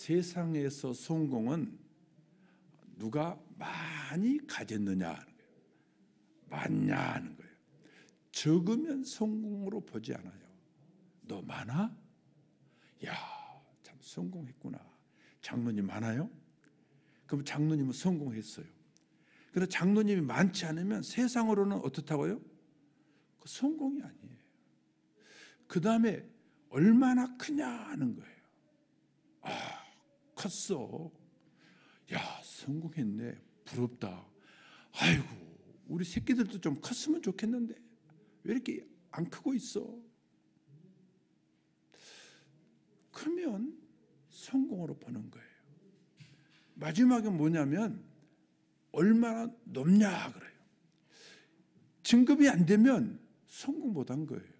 세상에서 성공은 누가 많이 가졌느냐 하는 거예요. 많냐 하는 거예요. 적으면 성공으로 보지 않아요. 너 많아? 야, 참 성공했구나. 장로님 많아요? 그럼 장로님은 성공했어요. 그런데 장로님이 많지 않으면 세상으로는 어떻다고요? 그 성공이 아니에요. 그 다음에 얼마나 크냐 하는 거예요. 아, 컸어. 야, 성공했네. 부럽다. 아이고, 우리 새끼들도 좀 컸으면 좋겠는데 왜 이렇게 안 크고 있어? 크면 성공으로 보는 거예요. 마지막에 뭐냐면 얼마나 높냐 그래요. 진급이 안 되면 성공 못한 거예요.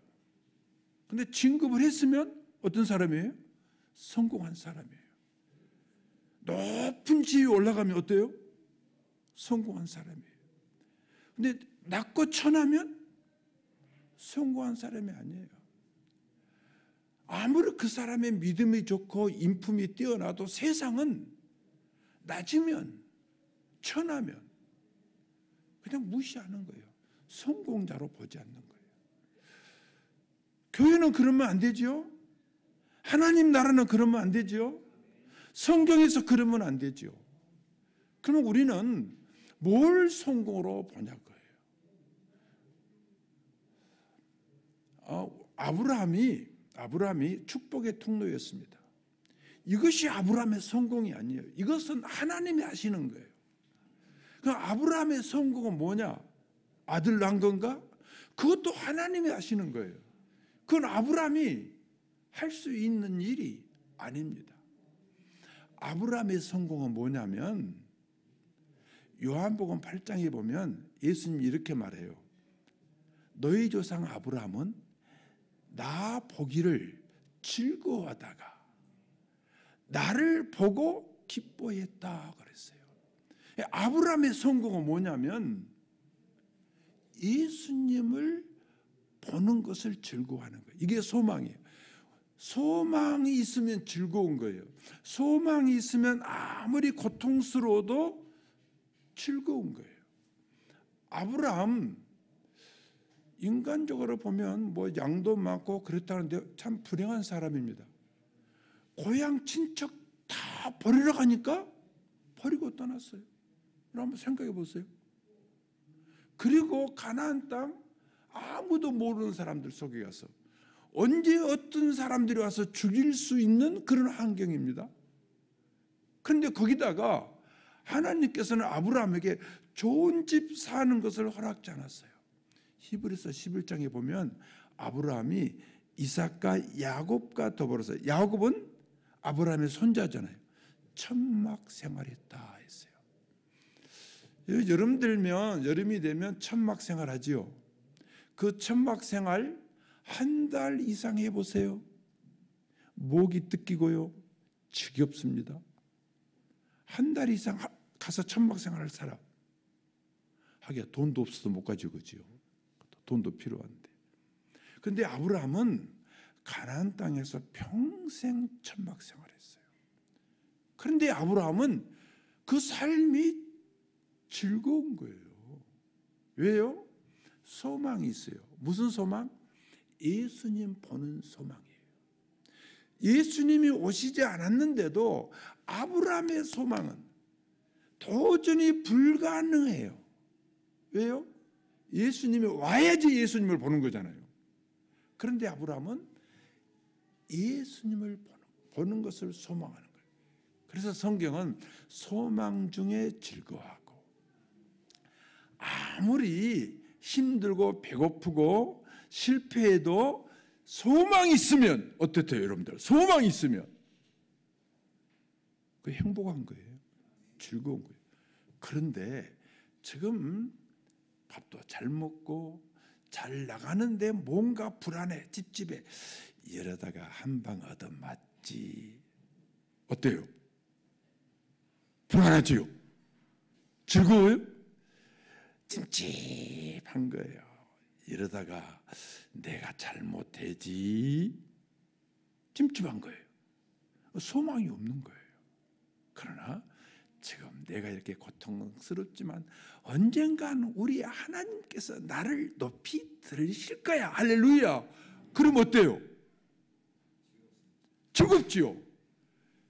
근데 진급을 했으면 어떤 사람이에요? 성공한 사람이에요. 높은 지위에 올라가면 어때요? 성공한 사람이에요. 근데 낮고 천하면 성공한 사람이 아니에요. 아무리 그 사람의 믿음이 좋고 인품이 뛰어나도 세상은 낮으면 천하면 그냥 무시하는 거예요. 성공자로 보지 않는 거예요. 교회는 그러면 안 되죠. 하나님 나라는 그러면 안 되죠. 성경에서 그러면 안 되죠. 그러면 우리는 뭘 성공으로 보냐고요. 아브라함이 축복의 통로였습니다. 이것이 아브라함의 성공이 아니에요. 이것은 하나님이 하시는 거예요. 그럼 아브라함의 성공은 뭐냐? 아들 낳은 건가? 그것도 하나님이 하시는 거예요. 그건 아브라함이 할 수 있는 일이 아닙니다. 아브라함의 성공은 뭐냐면 요한복음 8장에 보면 예수님이 이렇게 말해요. 너희 조상 아브라함은 나 보기를 즐거워하다가 나를 보고 기뻐했다 그랬어요. 아브라함의 성공은 뭐냐면 예수님을 보는 것을 즐거워하는 거예요. 이게 소망이에요. 소망이 있으면 즐거운 거예요. 소망이 있으면 아무리 고통스러워도 즐거운 거예요. 아브라함 인간적으로 보면 뭐 양도 많고 그랬다는데 참 불행한 사람입니다. 고향 친척 다 버리러 가니까 버리고 떠났어요. 한번 생각해 보세요. 그리고 가나안 땅 아무도 모르는 사람들 속에 가서 언제 어떤 사람들이 와서 죽일 수 있는 그런 환경입니다. 그런데 거기다가 하나님께서는 아브라함에게 좋은 집 사는 것을 허락지 않았어요. 히브리서 11장에 보면 아브라함이 이삭과 야곱과 더불어서, 야곱은 아브라함의 손자잖아요. 천막 생활했다 했어요. 여름이 되면 천막 생활하지요. 그 천막 생활 한 달 이상 해보세요. 목이 뜯기고요. 지겹습니다. 한 달 이상 가서 천막 생활을 살아. 하기야 돈도 없어서 못 가지고 그지요. 돈도 필요한데. 그런데 아브라함은 가나안 땅에서 평생 천막 생활했어요. 그런데 아브라함은 그 삶이 즐거운 거예요. 왜요? 소망이 있어요. 무슨 소망? 예수님 보는 소망이에요. 예수님이 오시지 않았는데도 아브라함의 소망은 도저히 불가능해요. 왜요? 예수님이 와야지 예수님을 보는 거잖아요. 그런데 아브라함은 예수님을 보는 것을 소망하는 거예요. 그래서 성경은 소망 중에 즐거워하고, 아무리 힘들고 배고프고 실패해도 소망이 있으면 어떻대요, 여러분들? 소망이 있으면 그 행복한 거예요. 즐거운 거예요. 그런데 지금 밥도 잘 먹고 잘 나가는데 뭔가 불안해, 찝찝해. 이러다가 한 방 얻어맞지. 어때요? 불안하지요? 즐거워요? 찜찜한 거예요. 이러다가 내가 잘못되지. 찜찜한 거예요. 소망이 없는 거예요. 그러나 지금 내가 이렇게 고통스럽지만 언젠간 우리 하나님께서 나를 높이 들으실 거야. 할렐루야. 그럼 어때요? 즐겁지요.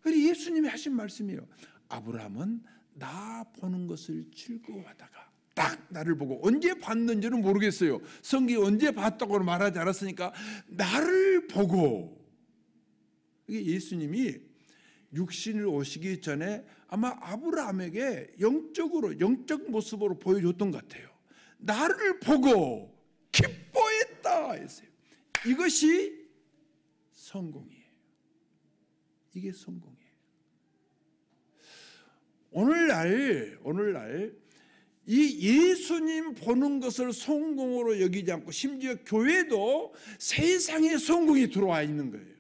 그래서 예수님이 하신 말씀이에요. 아브라함은 나 보는 것을 즐거워하다가 딱 나를 보고, 언제 봤는지는 모르겠어요. 성경이 언제 봤다고 말하지 않았으니까 나를 보고. 이게 예수님이 육신을 오시기 전에 아마 아브라함에게 영적 모습으로 보여줬던 것 같아요. 나를 보고 기뻐했다 했어요. 이것이 성공이에요. 이게 성공이에요. 오늘날 이 예수님 보는 것을 성공으로 여기지 않고 심지어 교회도 세상의 성공이 들어와 있는 거예요.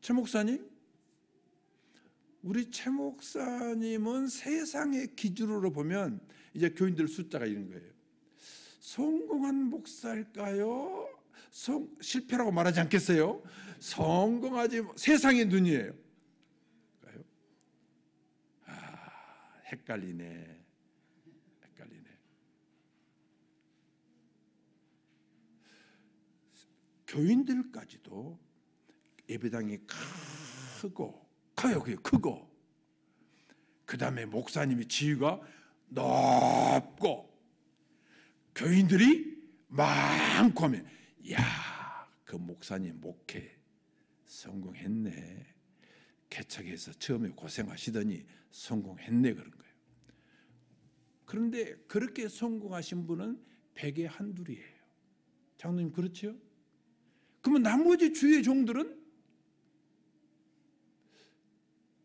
최 목사님, 우리 최 목사님은 세상의 기준으로 보면 이제 교인들 숫자가 이런 거예요. 성공한 목사일까요? 실패라고 말하지 않겠어요? 성공하지, 세상의 눈이에요. 헷갈리네. 교인들까지도 예배당이 크고 그 다음에 목사님이 지위가 높고 교인들이 많고 하면, 야, 그 목사님 목회 성공했네. 개척해서 처음에 고생하시더니 성공했네, 그런 거예요. 그런데 그렇게 성공하신 분은 100에 한둘이에요. 장로님, 그렇죠? 그러면 나머지 주의 종들은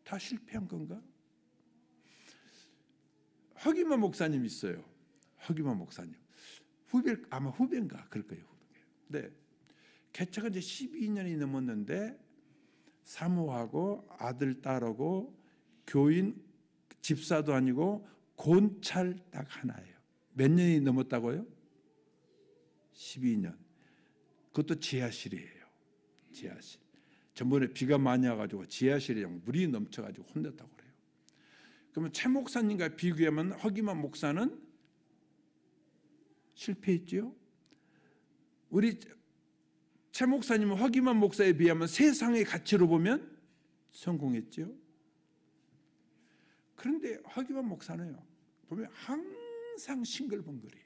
다 실패한 건가? 허기만 목사님 있어요. 허기만 목사님. 아마 후배인가? 그럴 거예요. 네. 개척은 이제 12년이 넘었는데 사모하고 아들, 딸하고 교인, 집사도 아니고 곤찰 딱 하나예요. 몇 년이 넘었다고요? 12년. 그것도 지하실이에요. 지하실. 전번에 비가 많이 와가지고 지하실에 물이 넘쳐가지고 혼냈다고 그래요. 그러면 최 목사님과 비교하면 허기만 목사는 실패했죠. 우리 최 목사님은 허기만 목사에 비하면 세상의 가치로 보면 성공했죠. 그런데 허기만 목사는요, 보면 항상 싱글벙글이에요.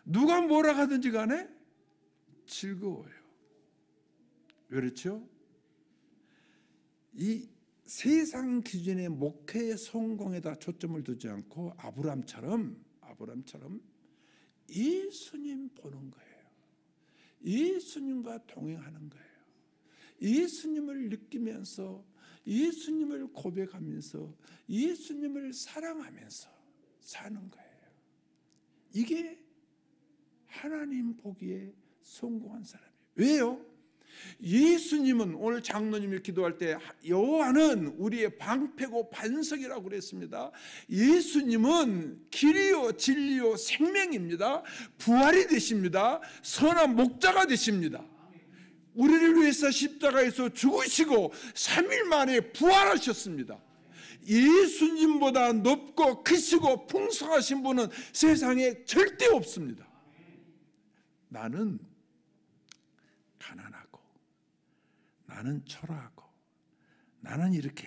누가 뭐라 하든지 간에 즐거워요. 그렇죠? 이 세상 기준의 목회의 성공에다 초점을 두지 않고 아브라함처럼 예수님 보는 거예요. 예수님과 동행하는 거예요. 예수님을 느끼면서, 예수님을 고백하면서, 예수님을 사랑하면서 사는 거예요. 이게 하나님 보기에 성공한 사람이에요. 왜요? 예수님은, 오늘 장로님이 기도할 때 여호와는 우리의 방패고 반석이라고 그랬습니다. 예수님은 길이요 진리요 생명입니다. 부활이 되십니다. 선한 목자가 되십니다. 우리를 위해서 십자가에서 죽으시고 3일 만에 부활하셨습니다. 예수님보다 높고 크시고 풍성하신 분은 세상에 절대 없습니다. 나는 가난하고, 나는 초라하고, 나는 이렇게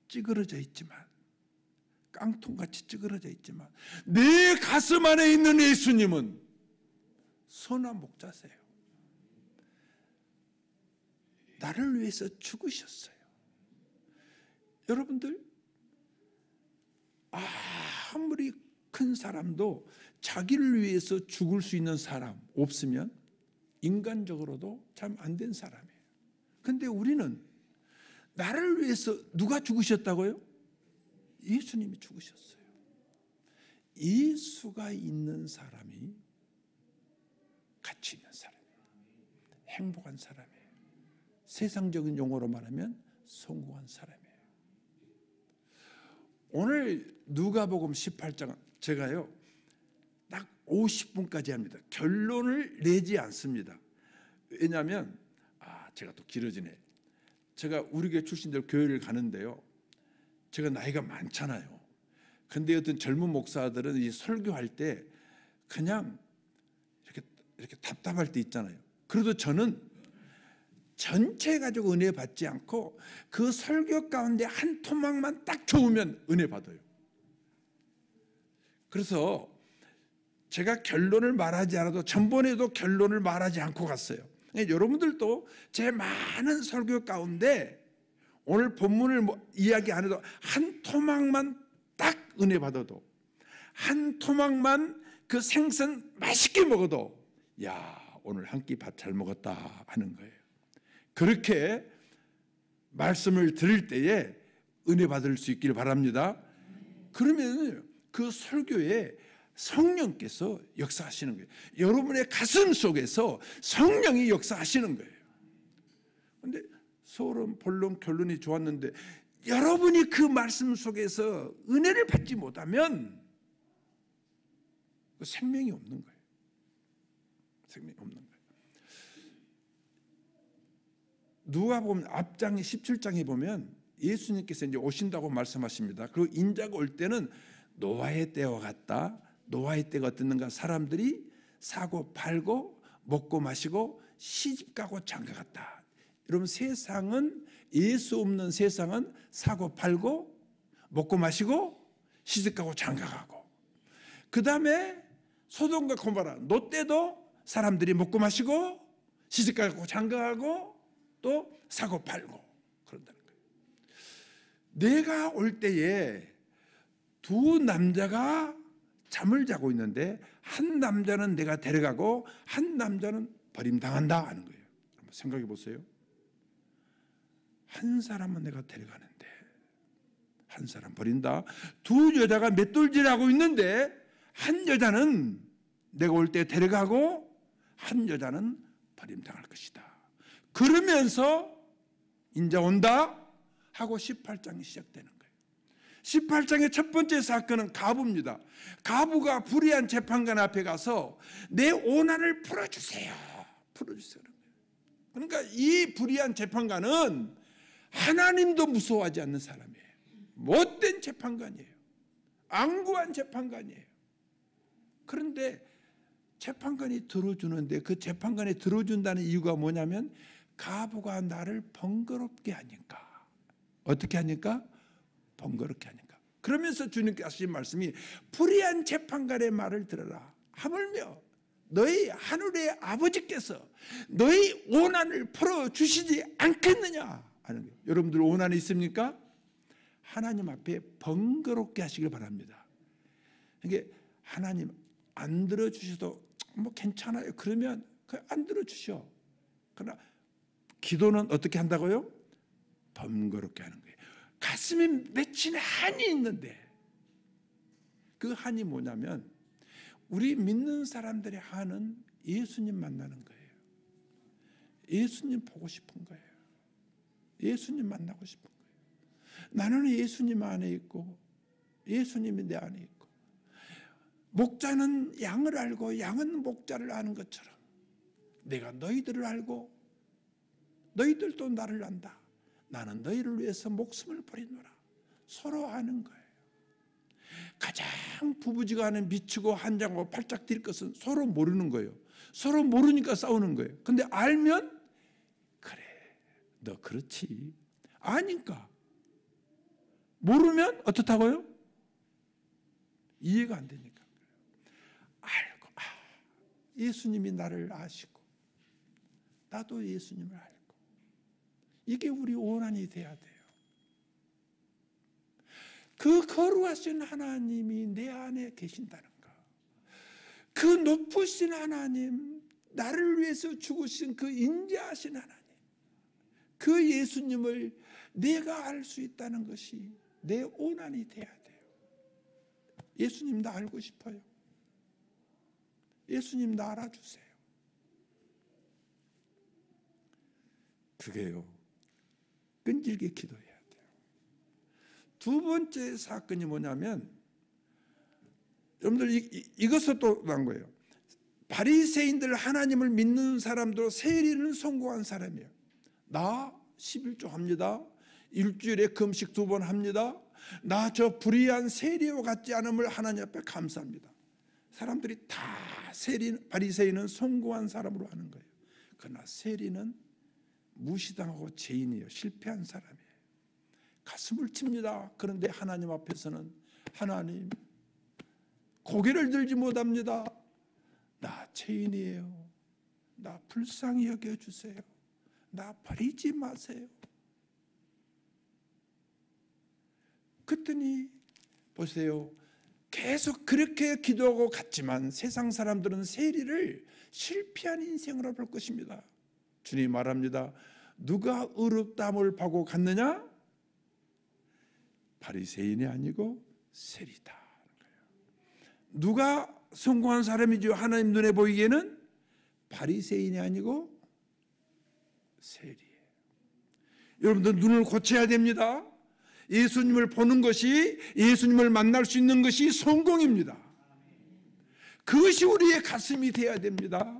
찌그러져 있지만, 깡통같이 찌그러져 있지만, 내 가슴 안에 있는 예수님은 선한 목자세요. 나를 위해서 죽으셨어요. 여러분들, 아무리 큰 사람도 자기를 위해서 죽을 수 있는 사람 없으면 인간적으로도 참 안 된 사람이에요. 그런데 우리는 나를 위해서 누가 죽으셨다고요? 예수님이 죽으셨어요. 예수가 있는 사람이 가치 있는 사람이에요. 행복한 사람이에요. 세상적인 용어로 말하면 성공한 사람이에요. 오늘 누가복음 18장, 제가요 딱 50분까지 합니다. 결론을 내지 않습니다. 왜냐하면 제가 또 길어지네. 제가 우리 교회 출신들 교회를 가는데요, 제가 나이가 많잖아요. 근데 어떤 젊은 목사들은 이 설교할 때 그냥 이렇게 답답할 때 있잖아요. 그래도 저는 전체 가지고 은혜 받지 않고 그 설교 가운데 한 토막만 딱 좋으면 은혜 받아요. 그래서 제가 결론을 말하지 않아도 전번에도 결론을 말하지 않고 갔어요. 여러분들도 제 많은 설교 가운데 오늘 본문을 이야기 안 해도 한 토막만 딱 은혜 받아도, 한 토막만 그 생선 맛있게 먹어도 야, 오늘 한 끼 밥 잘 먹었다 하는 거예요. 그렇게 말씀을 들을 때에 은혜 받을 수 있기를 바랍니다. 그러면 그 설교에 성령께서 역사하시는 거예요. 여러분의 가슴 속에서 성령이 역사하시는 거예요. 그런데 서울은 본론 결론이 좋았는데 여러분이 그 말씀 속에서 은혜를 받지 못하면 생명이 없는 거예요. 생명이 없는 거예요. 누가 보면 앞장 17장에 보면 예수님께서 이제 오신다고 말씀하십니다. 그리고 인자가 올 때는 노아의 때와 같다. 노아의 때가 어땠는가? 사람들이 사고 팔고 먹고 마시고 시집가고 장가갔다. 여러분, 세상은, 예수 없는 세상은 사고 팔고 먹고 마시고 시집가고 장가가고, 그 다음에 소돔과 고모라 노 때도 사람들이 먹고 마시고 시집가고 장가가고 또 사고 팔고 그런다는 거예요. 내가 올 때에 두 남자가 잠을 자고 있는데 한 남자는 내가 데려가고 한 남자는 버림당한다 하는 거예요. 한번 생각해 보세요. 한 사람은 내가 데려가는데 한 사람 버린다. 두 여자가 맷돌질하고 있는데 한 여자는 내가 올 때 데려가고 한 여자는 버림당할 것이다. 그러면서 인자 온다 하고 18장이 시작되는 거예요. 18장의 첫 번째 사건은 가부입니다. 가부가 불의한 재판관 앞에 가서 내 오난을 풀어주세요. 풀어주세요. 그러니까 이 불의한 재판관은 하나님도 무서워하지 않는 사람이에요. 못된 재판관이에요. 앙구한 재판관이에요. 그런데 재판관이 들어주는데 그 재판관이 들어준다는 이유가 뭐냐면 가부가 나를 번거롭게 하니까. 어떻게 하니까? 번거롭게 하니까. 그러면서 주님께서 하신 말씀이 불의한 재판관의 말을 들어라. 하물며 너희 하늘의 아버지께서 너희 오난을 풀어주시지 않겠느냐 하는 거예요. 여러분들 오난이 있습니까? 하나님 앞에 번거롭게 하시길 바랍니다. 이게 하나님 안 들어주셔도 뭐 괜찮아요. 그러면 안 들어주셔. 그러나 기도는 어떻게 한다고요? 번거롭게 하는 거예요. 가슴에 맺힌 한이 있는데 그 한이 뭐냐면 우리 믿는 사람들의 한은 예수님 만나는 거예요. 예수님 보고 싶은 거예요. 예수님 만나고 싶은 거예요. 나는 예수님 안에 있고 예수님이 내 안에 있고 목자는 양을 알고 양은 목자를 아는 것처럼 내가 너희들을 알고 너희들도 나를 안다. 나는 너희를 위해서 목숨을 버리노라. 서로 아는 거예요. 가장 부부지간에 미치고 한장하고 팔짝 뛸 것은 서로 모르는 거예요. 서로 모르니까 싸우는 거예요. 근데 알면 그래 너 그렇지. 아니까. 모르면 어떻다고요? 이해가 안 되니까. 알고 예수님이 나를 아시고 나도 예수님을 알고 이게 우리 원한이 돼야 돼요. 그 거룩하신 하나님이 내 안에 계신다는 거. 그 높으신 하나님, 나를 위해서 죽으신 그 인자하신 하나님, 그 예수님을 내가 알 수 있다는 것이 내 원한이 돼야 돼요. 예수님 나 알고 싶어요. 예수님 나 알아주세요. 그게요. 끈질게 기도해야 돼요. 두 번째 사건이 뭐냐면 여러분들 이것도 또 난 거예요. 바리새인들, 하나님을 믿는 사람들, 세리는 성공한 사람이에요. 나 11조 합니다. 일주일에 금식 2번 합니다. 나 저 불의한 세리와 같지 않음을 하나님 앞에 감사합니다. 사람들이 다 바리새인은 성공한 사람으로 하는 거예요. 그러나 세리는 무시당하고 죄인이에요. 실패한 사람이에요. 가슴을 칩니다. 그런데 하나님 앞에서는 하나님 고개를 들지 못합니다. 나 죄인이에요. 나 불쌍히 여겨주세요. 나 버리지 마세요. 그랬더니 보세요. 계속 그렇게 기도하고 갔지만 세상 사람들은 세리를 실패한 인생으로 볼 것입니다. 주님 말합니다. 누가 의롭다함을 받고 갔느냐? 바리새인이 아니고 세리다. 누가 성공한 사람이죠? 하나님 눈에 보이기에는 바리새인이 아니고 세리예요. 여러분들 눈을 고쳐야 됩니다. 예수님을 보는 것이, 예수님을 만날 수 있는 것이 성공입니다. 그것이 우리의 가슴이 되어야 됩니다.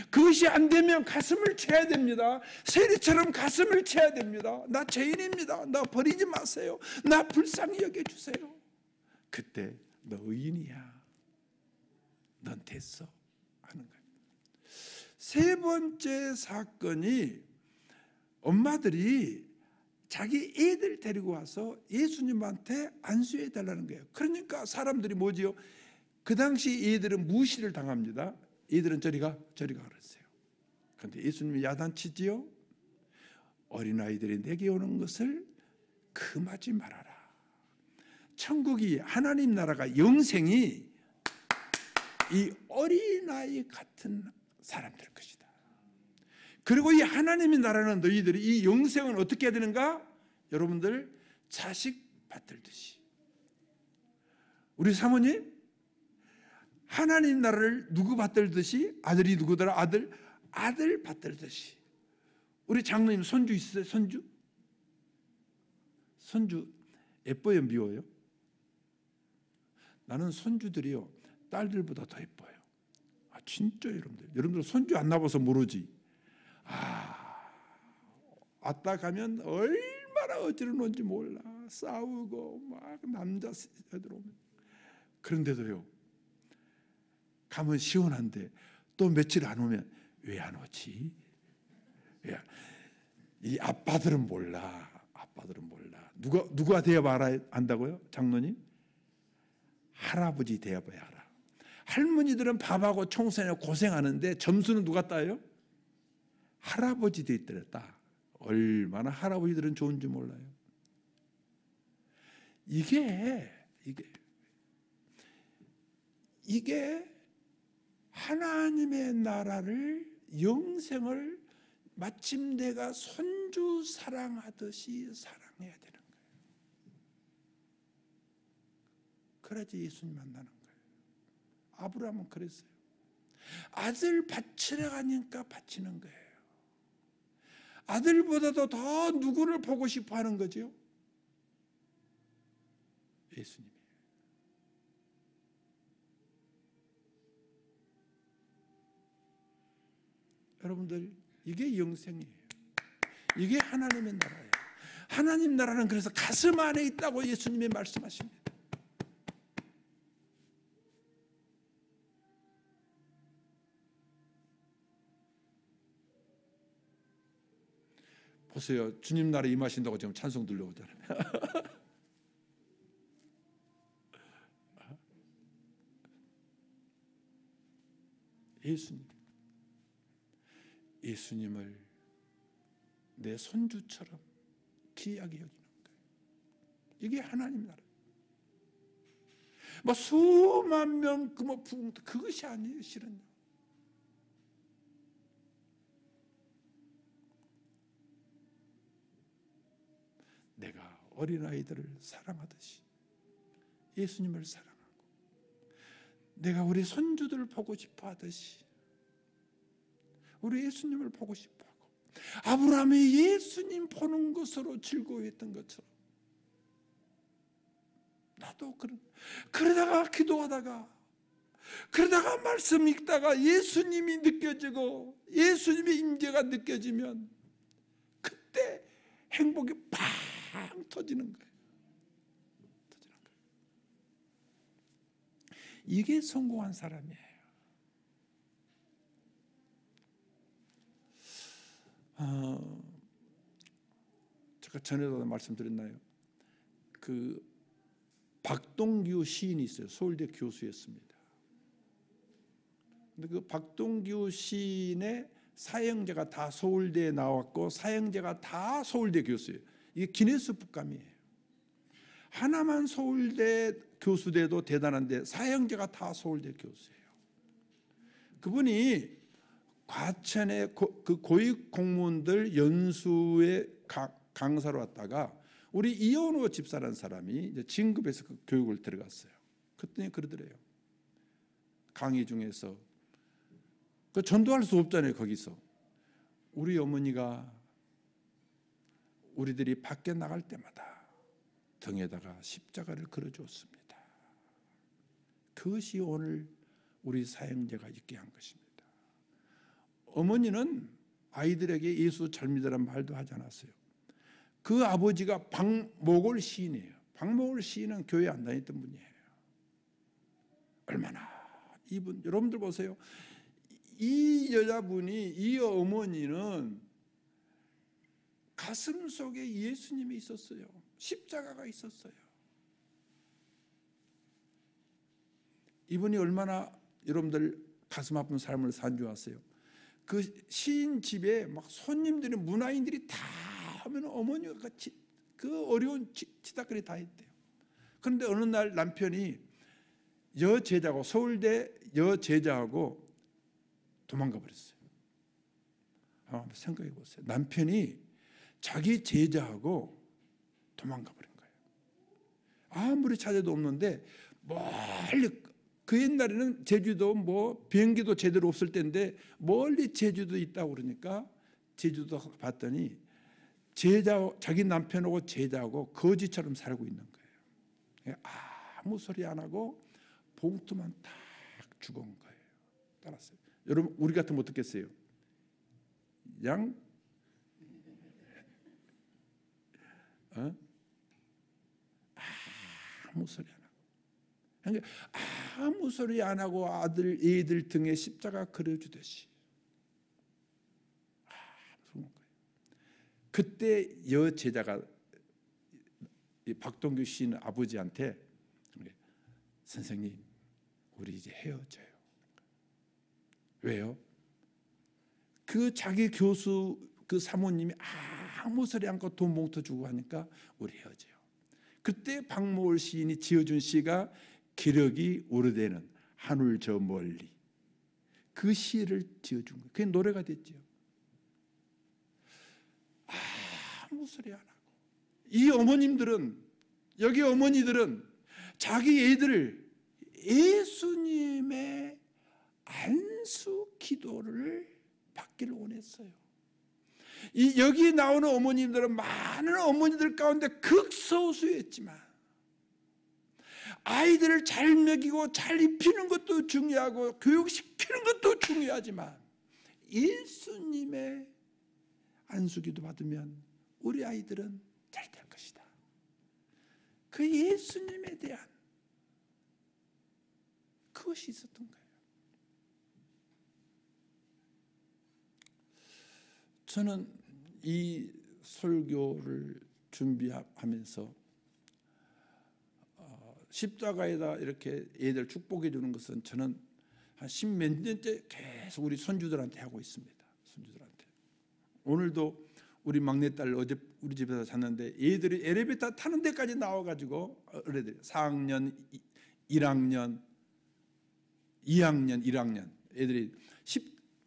그것이 안 되면 가슴을 쳐야 됩니다. 세리처럼 가슴을 쳐야 됩니다. 나 죄인입니다. 나 버리지 마세요. 나 불쌍히 여겨주세요. 그때 너 의인이야. 넌 됐어 하는 거예요. 세 번째 사건이 엄마들이 자기 애들 데리고 와서 예수님한테 안수해 달라는 거예요. 그러니까 사람들이 뭐지요? 그 당시 애들은 무시를 당합니다. 애들은 저리 가 그랬어요. 그런데 예수님이 야단치지요. 어린아이들이 내게 오는 것을 금하지 말아라. 천국이, 하나님 나라가, 영생이 이 어린아이 같은 사람들 것이다. 그리고 이 하나님의 나라는 너희들이, 이 영생은 어떻게 해야 되는가? 여러분들 자식 받들듯이. 우리 사모님 하나님 나라를 누구 받들듯이? 아들이 누구더라? 아들 받들듯이. 우리 장로님 손주 있으세요? 손주 예뻐요, 미워요? 나는 손주들이요 딸들보다 더 예뻐요. 진짜 여러분들 손주 안 나봐서 모르지. 왔다 가면 얼마나 어지러운지 몰라. 싸우고 막 남자 애들 오면. 그런데도요 가면 시원한데 또 며칠 안 오면 왜 안 오지? 이 아빠들은 몰라. 누가 되어봐야 한다고요? 장로님? 할아버지 되어봐야 알아. 할머니들은 밥하고 청소하느라 고생하는데 점수는 누가 따요? 할아버지 되었더랬다. 얼마나 할아버지들은 좋은지 몰라요. 이게 하나님의 나라를, 영생을 마침내가 손주 사랑하듯이 사랑해야 되는 거예요. 그래야지 예수님 만나는 거예요. 아브라함은 그랬어요. 아들 바치러 가니까 바치는 거예요. 아들보다도 더 누구를 보고 싶어 하는 거죠? 예수님이에요. 여러분들 이게 영생이에요. 이게 하나님의 나라예요. 하나님 나라는 그래서 가슴 안에 있다고 예수님이 말씀하십니다. 보세요. 주님 나라 임하신다고 지금 찬송 들려오잖아요. 예수님을 내 손주처럼 귀하게 여기는 거예요. 이게 하나님 나라. 뭐 수만 명 그것이 아니에요. 실은요. 내가 어린아이들을 사랑하듯이 예수님을 사랑하고, 내가 우리 손주들을 보고 싶어 하듯이 우리 예수님을 보고 싶어 하고, 아브라함이 예수님 보는 것으로 즐거워했던 것처럼 나도 그러다가 기도하다가 그러다가 말씀 읽다가 예수님이 느껴지고 예수님의 임재가 느껴지면 그때 행복이 팡 터지는 거예요. 이게 성공한 사람이에요. 제가 전에도 말씀드렸나요? 그 박동규 시인이 있어요. 서울대 교수였습니다. 근데 그 박동규 시인의 사형제가 다 서울대에 나왔고 사형제가 다 서울대 교수예요. 이게 기네스 북감이에요. 하나만 서울대 교수돼도 대단한데 사형제가 다 서울대 교수예요. 그분이 과천의 그 고위 공무원들 연수에 강사로 왔다가 우리 이현호 집사라는 사람이 이제 진급해서 그 교육을 들어갔어요. 그때 그러더래요. 강의 중에서 그 전도할 수 없잖아요. 거기서 우리 어머니가 우리들이 밖에 나갈 때마다 등에다가 십자가를 걸어주었습니다. 그것이 오늘 우리 사형제가 있게 한 것입니다. 어머니는 아이들에게 예수 잘 믿으라는 말도 하지 않았어요. 그 아버지가 박목월 시인이에요. 박목월 시인은 교회 안 다녔던 분이에요. 얼마나 이분 여러분들 보세요. 이 여자분이 이 어머니는 가슴 속에 예수님이 있었어요. 십자가가 있었어요. 이분이 얼마나 여러분들 가슴 아픈 삶을 산 줄 아세요? 그 시인 집에 막 손님들이 문화인들이 다 하면 어머니가 그 어려운 치닥거리 다 했대요. 그런데 어느 날 남편이 여제자하고 서울대 여제자하고 도망가 버렸어요. 한번 생각해 보세요. 남편이 자기 제자하고 도망가 버린 거예요. 아무리 찾아도 없는데 멀리 그 옛날에는 제주도 뭐 비행기도 제대로 없을 때인데 멀리 제주도 있다고 그러니까 제주도 봤더니 자기 남편하고 제자하고 거지처럼 살고 있는 거예요. 아무 소리 안 하고 봉투만 딱 주고 온 거예요. 따랐어요. 여러분 우리 같으면 어떻겠어요? 아무 소리 안 하고 그러니까 아무 소리 안 하고 애들 등에 십자가 그려주듯이 그런 거예요. 그때 여제자가 박동규 시인 아버지한테 선생님 우리 이제 헤어져요. 왜요? 그 자기 교수 그 사모님이 아무 소리 않고 돈 봉투 주고 하니까 우리 헤어져요. 그때 박목월 시인이 지어준 시가 기력이 오래되는 하늘 저 멀리 그 시를 지어준 거예요. 그게 노래가 됐죠. 아무 소리 안 하고 이 어머님들은 여기 어머니들은 자기 애들을 예수님의 안수 기도를 받기를 원했어요. 여기 나오는 어머님들은 많은 어머니들 가운데 극소수였지만 아이들을 잘 먹이고 잘 입히는 것도 중요하고 교육시키는 것도 중요하지만 예수님의 안수기도 받으면 우리 아이들은 잘 될 것이다. 그 예수님에 대한 그것이 있었던 거예요. 저는 이 설교를 준비하면서 십자가에다 이렇게 애들 축복해 주는 것은 저는 한 10몇 년째 계속 우리 손주들한테 하고 있습니다. 손주들한테. 오늘도 우리 막내딸 어제 우리 집에서 잤는데 애들이 엘리베이터 타는 데까지 나와가지고 어린애들 4학년, 1학년, 2학년, 1학년 애들이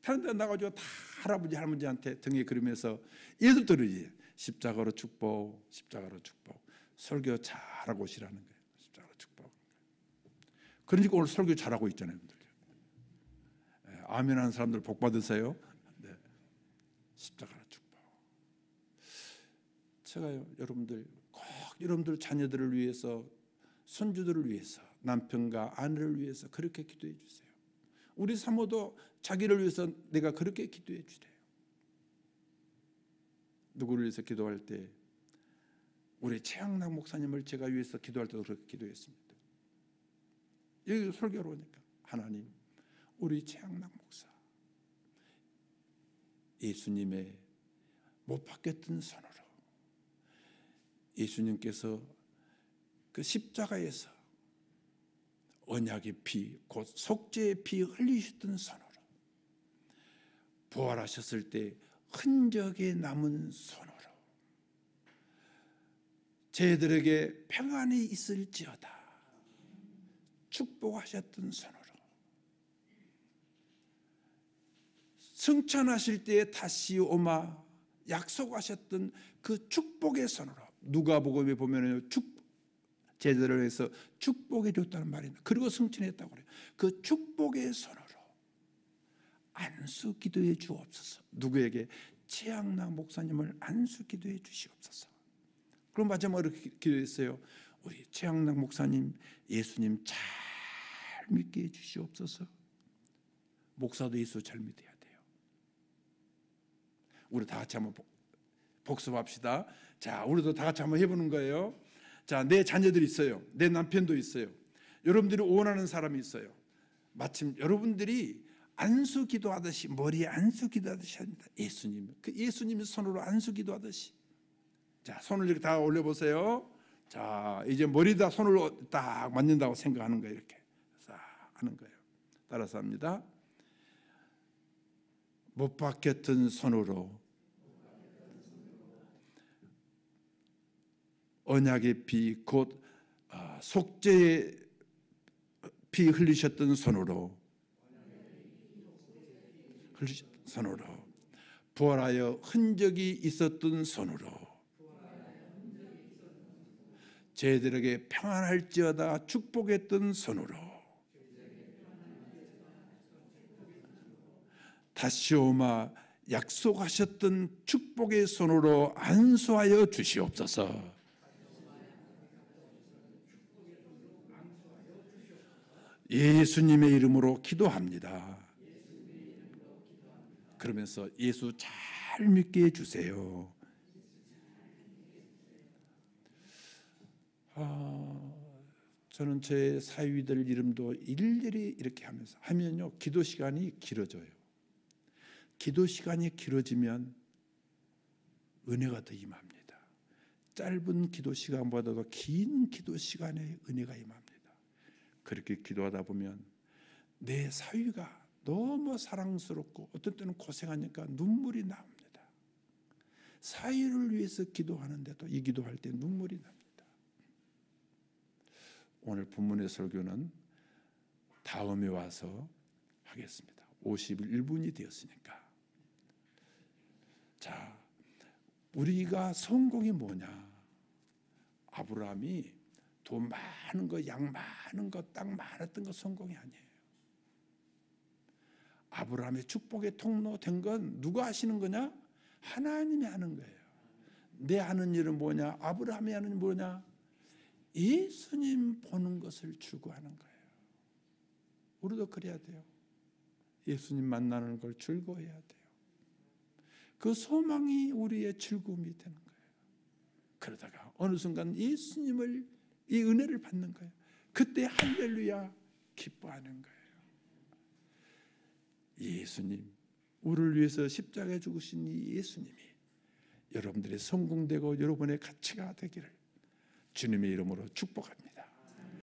타는 데 나가지고 다 할아버지 할머니한테 등에 그러면서 얘들도 그러지. 십자가로 축복, 십자가로 축복. 설교 잘하고 오시라는 거예요. 십자가로 축복. 그러니까 오늘 설교 잘하고 있잖아요. 아멘 하는 사람들 복 받으세요. 네. 십자가로 축복. 제가요, 여러분들 꼭 여러분들 자녀들을 위해서 손주들을 위해서, 남편과 아내를 위해서 그렇게 기도해 주세요. 우리 사모도 자기를 위해서 내가 그렇게 기도해 주래요. 누구를 위해서 기도할 때 우리 최양락 목사님을 제가 위해서 기도할 때도 그렇게 기도했습니다. 여기 설교로 오니까 하나님, 우리 최양락 목사 예수님의 못 박혔던 손으로 예수님께서 그 십자가에서 언약의 피, 곧 속죄의 피 흘리셨던 손으로 부활하셨을 때 흔적이 남은 손으로 저희들에게 평안이 있을지어다 축복하셨던 손으로 승천하실 때에 다시 오마 약속하셨던 그 축복의 손으로 누가복음에 보면은 제자를 해서 축복해 줬다는 말입니다. 그리고 승천했다고 그래요. 그 축복의 손으로 안수 기도해 주옵소서. 누구에게? 최양락 목사님을 안수 기도해 주시옵소서. 그럼 마지막으로 기도했어요. 우리 최양락 목사님 예수님 잘 믿게 해 주시옵소서. 목사도 예수 잘 믿어야 돼요. 우리 다 같이 한번 복습합시다. 자, 우리도 다 같이 한번 해보는 거예요. 자, 내 자녀들이 있어요. 내 남편도 있어요. 여러분들이 원하는 사람이 있어요. 마침 여러분들이 안수 기도하듯이, 머리에 안수 기도하듯이 합니다. 예수님, 그 예수님의 손으로 안수 기도하듯이. 자, 손을 이렇게 다 올려보세요. 자, 이제 머리다 손을 딱 만진다고 생각하는 거예요. 이렇게 싹 하는 거예요. 따라서 합니다. 못 박혔던 손으로 언약의 피, 곧 속죄의 피 흘리셨던 손으로 부활하여 흔적이 있었던 손으로 저희들에게 평안할지어다 축복했던 손으로 다시 오마 약속하셨던 축복의 손으로 안수하여 주시옵소서. 예수님의 이름으로 기도합니다. 그러면서 예수 잘 믿게 해주세요. 저는 제 사위들 이름도 일일이 이렇게 하면요 기도 시간이 길어져요. 기도 시간이 길어지면 은혜가 더 임합니다. 짧은 기도 시간보다도 긴 기도 시간에 은혜가 임합니다. 그렇게 기도하다 보면 내 사위가 너무 사랑스럽고 어떤 때는 고생하니까 눈물이 나옵니다. 사위를 위해서 기도하는데도 이 기도할 때 눈물이 납니다. 오늘 본문의 설교는 다음에 와서 하겠습니다. 51분이 되었으니까. 자, 우리가 성공이 뭐냐? 아브라함이 돈 많은 거, 양 많은 거, 땅 많았던 거 성공이 아니에요. 아브라함의 축복의 통로 된 건 누가 하시는 거냐? 하나님이 하는 거예요. 내 하는 일은 뭐냐? 아브라함이 하는 일은 뭐냐? 예수님 보는 것을 추구하는 거예요. 우리도 그래야 돼요. 예수님 만나는 걸 즐거워해야 돼요. 그 소망이 우리의 즐거움이 되는 거예요. 그러다가 어느 순간 예수님을 이 은혜를 받는 거예요. 그때 할렐루야 기뻐하는 거예요. 예수님, 우리를 위해서 십자가에 죽으신 이 예수님이 여러분들의 성공되고 여러분의 가치가 되기를 주님의 이름으로 축복합니다.